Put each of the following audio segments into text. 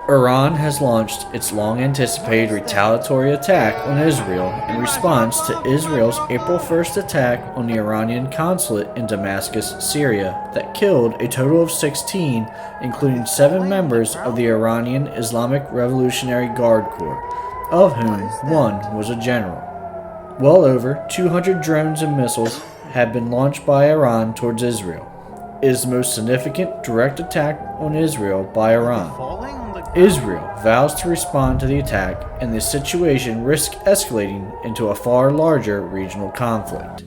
Iran has launched its long-anticipated retaliatory attack on Israel in response to Israel's April 1st attack on the Iranian consulate in Damascus, Syria, that killed a total of 16, including 7 members of the Iranian Islamic Revolutionary Guard Corps, of whom one was a general. Well over 200 drones and missiles have been launched by Iran towards Israel. It is the most significant direct attack on Israel by Iran. Israel vows to respond to the attack, and the situation risks escalating into a far larger regional conflict.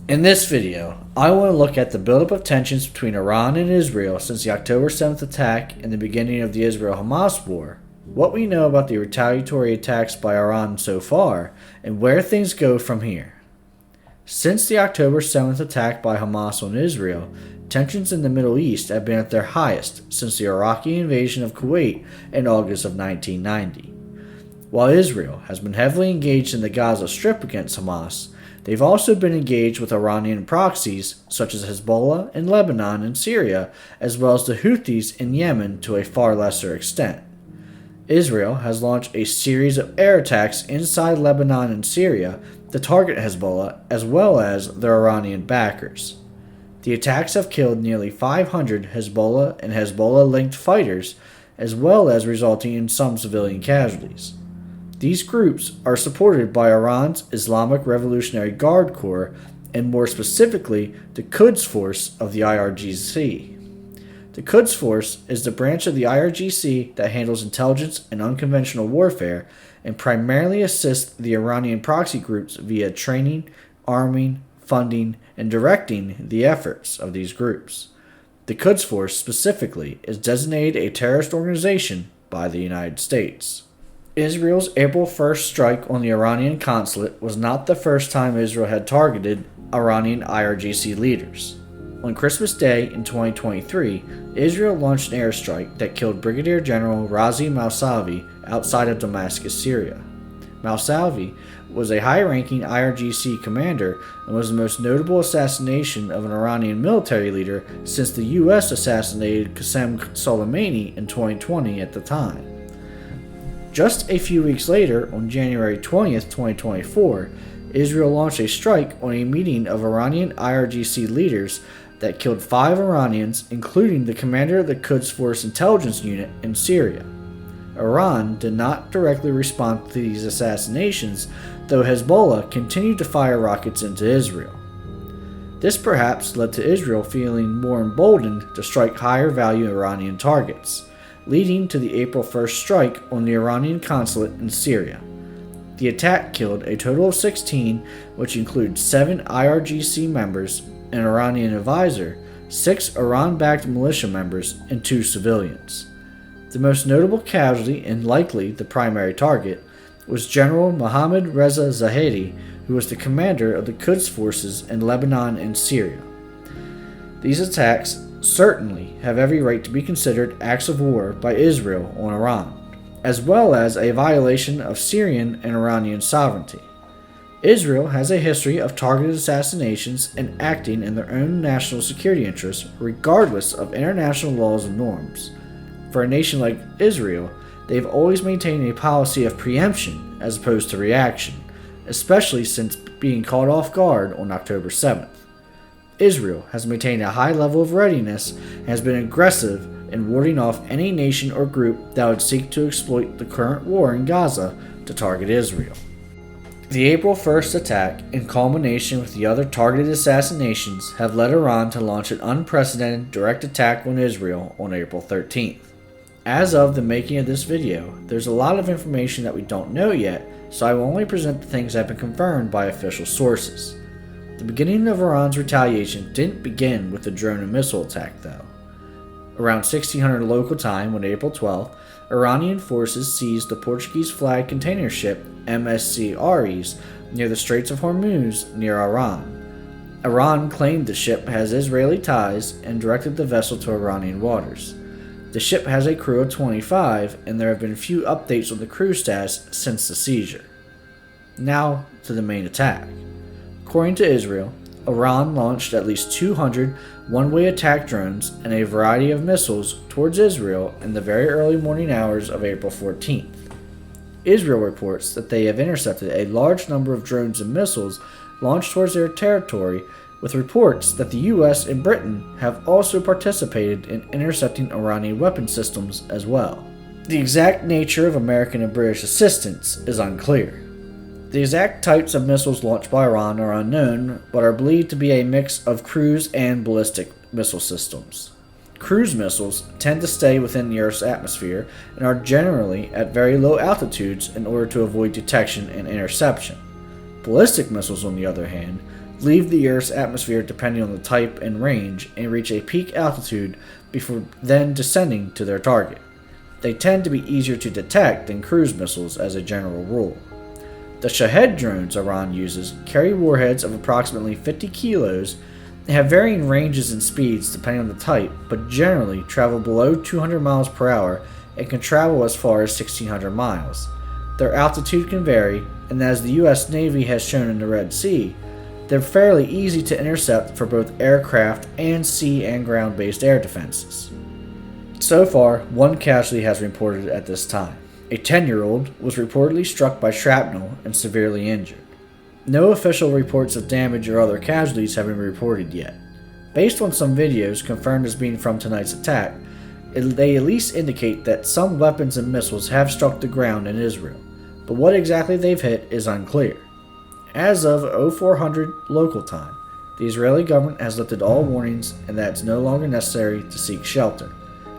In this video, I want to look at the buildup of tensions between Iran and Israel since the October 7th attack and the beginning of the Israel-Hamas war, what we know about the retaliatory attacks by Iran so far, and where things go from here. Since the October 7th attack by Hamas on Israel, tensions in the Middle East have been at their highest since the Iraqi invasion of Kuwait in August of 1990. While Israel has been heavily engaged in the Gaza Strip against Hamas, they've also been engaged with Iranian proxies such as Hezbollah in Lebanon and Syria, as well as the Houthis in Yemen to a far lesser extent. Israel has launched a series of air attacks inside Lebanon and Syria to target Hezbollah as well as their Iranian backers. The attacks have killed nearly 500 Hezbollah and Hezbollah-linked fighters, as well as resulting in some civilian casualties. These groups are supported by Iran's Islamic Revolutionary Guard Corps, and more specifically, the Quds Force of the IRGC. The Quds Force is the branch of the IRGC that handles intelligence and unconventional warfare, and primarily assists the Iranian proxy groups via training, arming, funding, and directing the efforts of these groups. The Quds Force specifically is designated a terrorist organization by the United States. Israel's April 1st strike on the Iranian consulate was not the first time Israel had targeted Iranian IRGC leaders. On Christmas Day in 2023, Israel launched an airstrike that killed Brigadier General Razi Mousavi outside of Damascus, Syria. Mousavi was a high-ranking IRGC commander and was the most notable assassination of an Iranian military leader since the U.S. assassinated Qasem Soleimani in 2020 at the time. Just a few weeks later, on January 20th, 2024, Israel launched a strike on a meeting of Iranian IRGC leaders that killed 5 Iranians, including the commander of the Quds Force intelligence unit in Syria. Iran did not directly respond to these assassinations, though Hezbollah continued to fire rockets into Israel. This perhaps led to Israel feeling more emboldened to strike higher value Iranian targets, leading to the April 1st strike on the Iranian consulate in Syria. The attack killed a total of 16, which includes 7 IRGC members, an Iranian advisor, 6 Iran-backed militia members, and 2 civilians. The most notable casualty, and likely the primary target, was General Mohammad Reza Zahedi, who was the commander of the Quds forces in Lebanon and Syria. These attacks certainly have every right to be considered acts of war by Israel on Iran, as well as a violation of Syrian and Iranian sovereignty. Israel has a history of targeted assassinations and acting in their own national security interests, regardless of international laws and norms. For a nation like Israel, they've always maintained a policy of preemption as opposed to reaction, especially since being caught off guard on October 7th. Israel has maintained a high level of readiness and has been aggressive in warding off any nation or group that would seek to exploit the current war in Gaza to target Israel. The April 1st attack, in culmination with the other targeted assassinations, have led Iran to launch an unprecedented direct attack on Israel on April 13th. As of the making of this video, there's a lot of information that we don't know yet, so I will only present the things that have been confirmed by official sources. The beginning of Iran's retaliation didn't begin with the drone and missile attack, though. Around 1600 local time on April 12th, Iranian forces seized the Portuguese-flagged container ship MSC Ares near the Straits of Hormuz near Iran. Iran claimed the ship has Israeli ties and directed the vessel to Iranian waters. The ship has a crew of 25, and there have been few updates on the crew status since the seizure. Now to the main attack. According to Israel, Iran launched at least 200 one-way attack drones and a variety of missiles towards Israel in the very early morning hours of April 14th. Israel reports that they have intercepted a large number of drones and missiles launched towards their territory, with reports that the US and Britain have also participated in intercepting Iranian weapon systems as well. The exact nature of American and British assistance is unclear. The exact types of missiles launched by Iran are unknown, but are believed to be a mix of cruise and ballistic missile systems. Cruise missiles tend to stay within the Earth's atmosphere and are generally at very low altitudes in order to avoid detection and interception. Ballistic missiles, on the other hand, leave the Earth's atmosphere depending on the type and range and reach a peak altitude before then descending to their target. They tend to be easier to detect than cruise missiles as a general rule. The Shahed drones Iran uses carry warheads of approximately 50 kilos and have varying ranges and speeds depending on the type, but generally travel below 200 miles per hour and can travel as far as 1,600 miles. Their altitude can vary, and as the US Navy has shown in the Red Sea, they're fairly easy to intercept for both aircraft and sea and ground-based air defenses. So far, one casualty has been reported at this time. A 10-year-old was reportedly struck by shrapnel and severely injured. No official reports of damage or other casualties have been reported yet. Based on some videos confirmed as being from tonight's attack, they at least indicate that some weapons and missiles have struck the ground in Israel, but what exactly they've hit is unclear. As of 0400 local time, the Israeli government has lifted all warnings and that it's no longer necessary to seek shelter.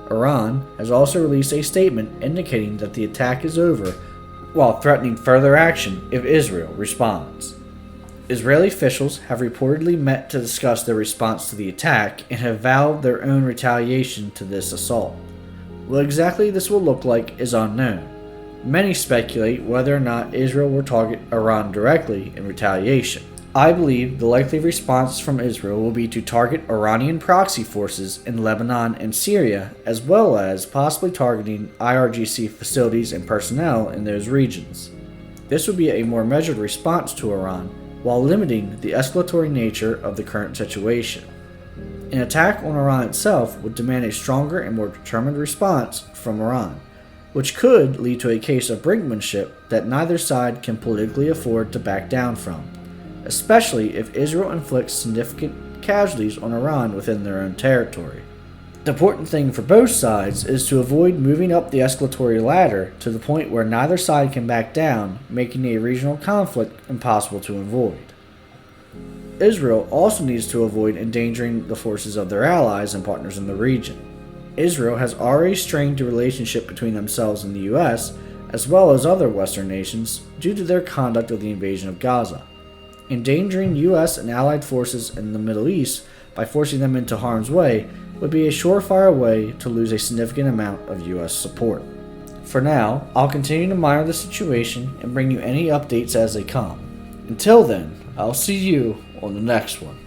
Iran has also released a statement indicating that the attack is over, while threatening further action if Israel responds. Israeli officials have reportedly met to discuss their response to the attack and have vowed their own retaliation to this assault. What exactly this will look like is unknown. Many speculate whether or not Israel will target Iran directly in retaliation. I believe the likely response from Israel will be to target Iranian proxy forces in Lebanon and Syria, as well as possibly targeting IRGC facilities and personnel in those regions. This would be a more measured response to Iran, while limiting the escalatory nature of the current situation. An attack on Iran itself would demand a stronger and more determined response from Iran, which could lead to a case of brinkmanship that neither side can politically afford to back down from, especially if Israel inflicts significant casualties on Iran within their own territory. The important thing for both sides is to avoid moving up the escalatory ladder to the point where neither side can back down, making a regional conflict impossible to avoid. Israel also needs to avoid endangering the forces of their allies and partners in the region. Israel has already strained the relationship between themselves and the US, as well as other Western nations, due to their conduct of the invasion of Gaza. Endangering US and allied forces in the Middle East by forcing them into harm's way would be a surefire way to lose a significant amount of US support. For now, I'll continue to monitor the situation and bring you any updates as they come. Until then, I'll see you on the next one.